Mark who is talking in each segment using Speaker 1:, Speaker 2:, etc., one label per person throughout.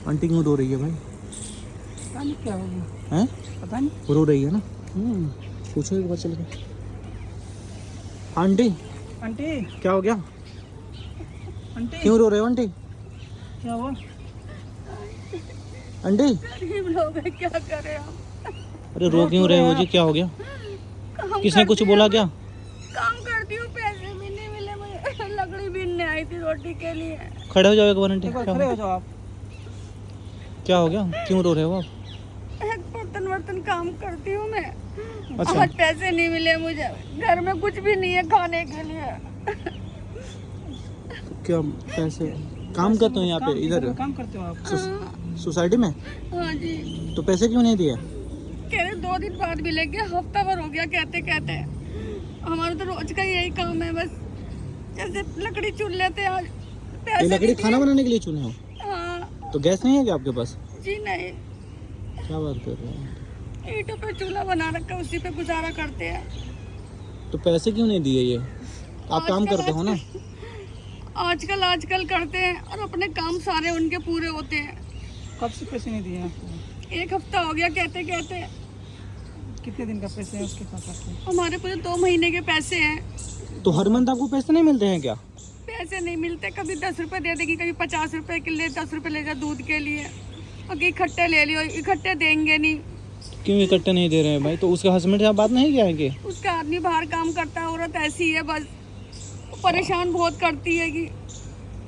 Speaker 1: Aunty क्यों रो रही है भाई?
Speaker 2: पता नहीं क्या हो गया।
Speaker 1: हैं?
Speaker 2: पता नहीं।
Speaker 1: रो रही है ना? पूछो एक बार चल के। आंटी
Speaker 2: आंटी
Speaker 1: क्या हो गया?
Speaker 2: आंटी
Speaker 1: क्यों रो रहे हो आंटी?
Speaker 2: क्या हुआ?
Speaker 1: आंटी
Speaker 3: गरीब लोग हैं, क्या करें हम?
Speaker 1: अरे रो क्यों रहे हो जी? क्या हो गया?
Speaker 3: काम
Speaker 1: किसने कुछ
Speaker 3: करती
Speaker 1: बोला
Speaker 3: हूँ,
Speaker 1: क्या?
Speaker 3: काम करती हूँ, पैसे भी नहीं मिले मुझे। लकड़ी बीनने आई थी रोटी के लिए।
Speaker 1: खड़े हो जाओ एक बार आंटी।
Speaker 2: एक बार
Speaker 1: क्या
Speaker 2: खड़े
Speaker 1: हो
Speaker 2: हो जाओ आप।
Speaker 1: क्या हो गया? क्यों रो रहे हो आप?
Speaker 3: एक बर्तन काम करती हूँ मैं।
Speaker 1: अच्छा।
Speaker 3: आज पैसे नहीं मिले मुझे, घर में कुछ भी नहीं है खाने के लिए।
Speaker 1: क्या पैसे काम करते हो यहाँ पे इधर
Speaker 2: काम करते हो आप?
Speaker 1: सोसाइटी में?
Speaker 3: हाँ जी।
Speaker 1: तो पैसे क्यों नहीं दिए?
Speaker 3: कह रहे 2 दिन बाद मिलेंगे, हफ्ता भर हो गया कहते कहते। हमारा तो रोज का यही काम है, बस जैसे लकड़ी चुन लेते हैं। आज
Speaker 1: ये
Speaker 3: पैसे
Speaker 1: लकड़ी
Speaker 3: नहीं
Speaker 1: खाना
Speaker 3: दिए।
Speaker 1: बनाने के लिए चुने हो?
Speaker 3: हाँ
Speaker 1: तो गैस नहीं है क्या आपके पास?
Speaker 3: जी नहीं,
Speaker 1: क्या बात कर रहे हो?
Speaker 3: ईंटों पे चूल्हा बना रखा है, उसी पे गुजारा करते हैं।
Speaker 1: तो पैसे क्यों नहीं दिए ये? आप काम
Speaker 3: आजकल-
Speaker 1: करते हो ना?
Speaker 3: आजकल करते हैं और अपने काम सारे उनके पूरे होते हैं।
Speaker 2: कब से पैसे नहीं दिए आपको?
Speaker 3: 1 हफ्ता हो गया कहते कहते।
Speaker 2: कितने दिन का पैसे है उसके पास आपके?
Speaker 3: हमारे पूरे 2 महीने के पैसे हैं।
Speaker 1: तो हर मंथ आपको पैसे नहीं मिलते हैं क्या?
Speaker 3: पैसे नहीं मिलते, कभी 10 रुपए दे देगी, कभी 50 रुपए के लिए 10 रुपए ले जा दूध के लिए, और इकट्ठे ले लियो, इकट्ठे देंगे नहीं।
Speaker 1: क्यों इकट्ठे नहीं दे रहे हैं भाई? तो उसके हस्बैंड से आप बात नहीं किया है कि?
Speaker 3: उसका आदमी बाहर काम करता है, औरत ऐसी है बस, वो परेशान बहुत करती है कि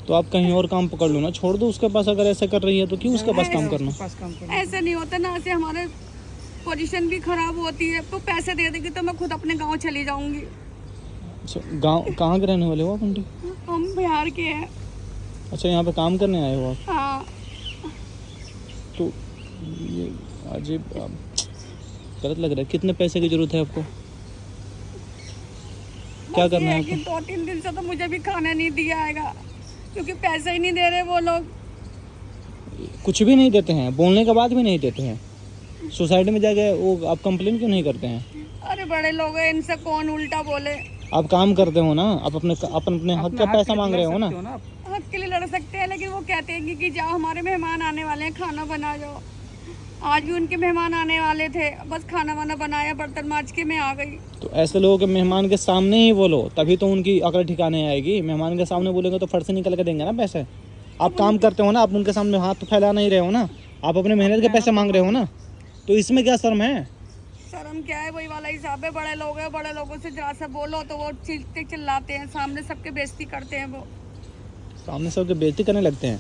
Speaker 1: तो आप कहीं और काम पकड़ लो ना, छोड़ दो उसके पास। अगर ऐसा कर रही है तो क्यों उसके पास काम करना?
Speaker 2: उसके पास काम करना।
Speaker 3: ऐसे नहीं होता ना, ऐसे हमारे पोजीशन भी खराब होती है। तो पैसे दे देगी तो मैं खुद अपने गांव चली जाऊंगी।
Speaker 1: अच्छा, गाँव कहाँ के रहने वाले हो आप आंटी?
Speaker 3: हम बिहार के हैं।
Speaker 1: अच्छा, यहाँ पे काम करने आए हो आप?
Speaker 3: हाँ
Speaker 1: तो ये अजीब गलत लग रहा है। कितने पैसे की जरूरत है आपको? क्या
Speaker 3: बस
Speaker 1: करना
Speaker 3: ये
Speaker 1: है
Speaker 3: कि
Speaker 1: आपको?
Speaker 3: 2-3 दिन से तो मुझे भी खाना नहीं दिया आएगा, क्योंकि पैसे ही नहीं दे रहे वो लोग।
Speaker 1: कुछ भी नहीं देते हैं, बोलने के बाद भी नहीं देते हैं। सोसाइटी में जाके वो आप कंप्लेन क्यों नहीं करते हैं?
Speaker 3: अरे बड़े लोग हैं, इनसे कौन उल्टा बोले।
Speaker 1: आप काम करते हो ना, आप अपने हक का पैसा मांग रहे हो ना?
Speaker 3: हक के लिए लड़ सकते हैं, लेकिन वो कहते हैं कि जाओ, हमारे मेहमान आने वाले हैं, खाना बना जाओ। आज भी उनके मेहमान आने वाले थे, बस खाना वाना बनाया, बर्तन मांज के मैं आ गई।
Speaker 1: तो ऐसे लोगों के मेहमान के सामने ही बोलो, तभी तो उनकी अकल ठिकाने आएगी। मेहमान के सामने बोलेंगे तो फट से निकल के देंगे ना पैसे। आप काम करते हो ना, आप उनके सामने हाथ तो फैला नहीं रहे हो ना, आप अपने मेहनत के पैसे मांग रहे हो ना, तो इसमें क्या शर्म है?
Speaker 3: शर्म क्या है, वही वाला हिसाब है। बड़े लोग हैं, बड़े लोगों से जरा सा बोलो तो वो चीखते चिल्लाते हैं, सामने सबके बेइज्जती करते हैं वो।
Speaker 1: सामने सबके बेइज्जती करने लगते हैं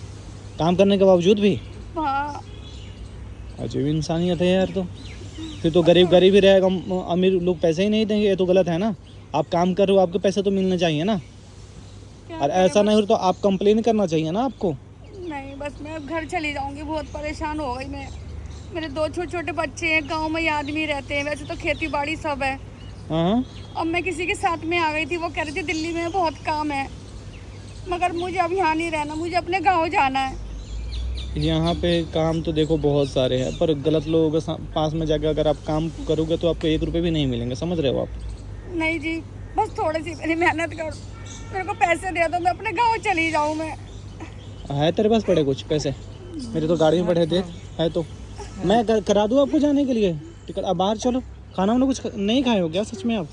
Speaker 1: काम करने के बावजूद भी।
Speaker 3: हाँ
Speaker 1: अजीब इंसानियत है यार। तो फिर तो गरीब गरीब ही रहेगा, अमीर लोग पैसे ही नहीं देंगे। ये तो गलत है ना। आप काम कर रहे हो, आपके पैसे तो मिलने चाहिए ना।
Speaker 3: क्या
Speaker 1: और
Speaker 3: करें,
Speaker 1: ऐसा
Speaker 3: बस-
Speaker 1: नहीं हो तो आप कंप्लेन करना चाहिए ना आपको।
Speaker 3: नहीं, बस मैं अब घर चली जाऊंगी, बहुत परेशान हो गई मैं। मेरे 2 छोटे छोटे बच्चे हैं, गांव में ही आदमी रहते हैं, वैसे तो खेती बाड़ी सब है।
Speaker 1: हाँ,
Speaker 3: अब मैं किसी के साथ में आ गई थी, वो कह रही थी दिल्ली में बहुत काम है, मगर मुझे अब यहाँ नहीं रहना, मुझे अपने गांव जाना है।
Speaker 1: यहाँ पे काम तो देखो बहुत सारे हैं, पर गलत लोगों के पास में जाकर अगर आप काम करोगे तो आपको 1 रुपये भी नहीं मिलेंगे। समझ रहे हो आप?
Speaker 3: नहीं जी, बस थोड़ी सी मेरी मेहनत कर, मेरे को पैसे दे दो, मैं अपने गांव चली जाऊँ। मैं
Speaker 1: है तेरे पास पड़े कुछ पैसे? मेरे तो गाड़ी में पड़े थे। है तो मैं करा दूँ आपको जाने के लिए टिकट। आप बाहर चलो। खाना वाना कुछ नहीं खाए हो क्या सच में आप?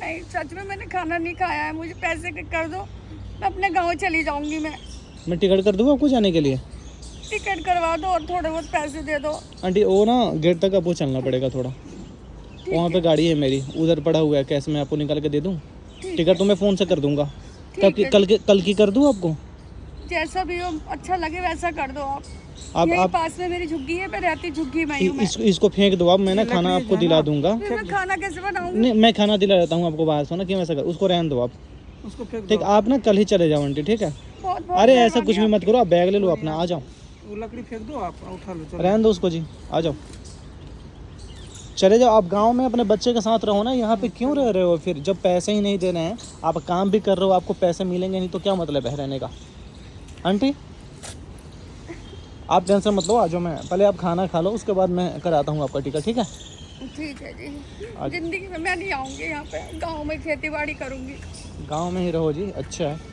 Speaker 3: नहीं, सच में मैंने खाना नहीं खाया है, मुझे पैसे कर दो, मैं अपने गाँव चली जाऊँगी।
Speaker 1: मैं टिकट कर दूँ आपको जाने के लिए?
Speaker 3: टिकट करवा दो और थोड़े बहुत पैसे दे दो।
Speaker 1: आंटी वो ना गेट तक आपको चलना पड़ेगा थोड़ा। वहाँ पे गाड़ी है मेरी, उधर पड़ा हुआ है कैश, मैं आपको निकाल के दे दूँ? टिकट तो मैं फ़ोन से कर दूँगा। कल की कर दूँ आपको?
Speaker 3: जैसा भी हो, अच्छा लगे वैसा कर दो आप। यही
Speaker 1: आप
Speaker 3: पास में मेरी झुग्गी है, मैं रहती झुग्गी में ही हूँ।
Speaker 1: इसको फेंक दो आप, मैं ना खाना आपको दिला दूंगा।
Speaker 3: फिर मैं खाना कैसे बनाऊंगी?
Speaker 1: नहीं, मैं खाना दिला देता हूँ आपको बाहर से ना। क्यों ऐसा कर? उसको रहने दो आप।
Speaker 2: उसको फेंक
Speaker 1: ठीक,
Speaker 2: दो।
Speaker 1: आप ना कल ही चले जाओ आंटी, ठीक है?
Speaker 3: बहुत बहुत
Speaker 1: अरे ऐसा कुछ भी मत करो, आप बैग ले लो अपना, आ जाओ।
Speaker 2: वो लकड़ी फेंक दो, आप उठा लो, चलो।
Speaker 1: रहने दो उसको जी, आ जाओ, चले जाओ। आप गांव में अपने बच्चे के साथ रहो ना, यहाँ पे क्यों रह रहे हो? फिर जब पैसे ही नहीं दे रहे हैं, आप काम भी कर रहे हो, आपको पैसे मिलेंगे नहीं तो क्या मतलब है रहने का? आंटी आप टेंशन मत लो, आ जाओ। मैं पहले आप खाना खा लो, उसके बाद मैं कराता हूँ आपका टिकट, ठीक है?
Speaker 3: ठीक है जी, जिंदगी में मैं नहीं आऊंगी यहाँ पे, गाँव में खेती बाड़ी करूंगी।
Speaker 1: गांव में ही रहो जी, अच्छा है।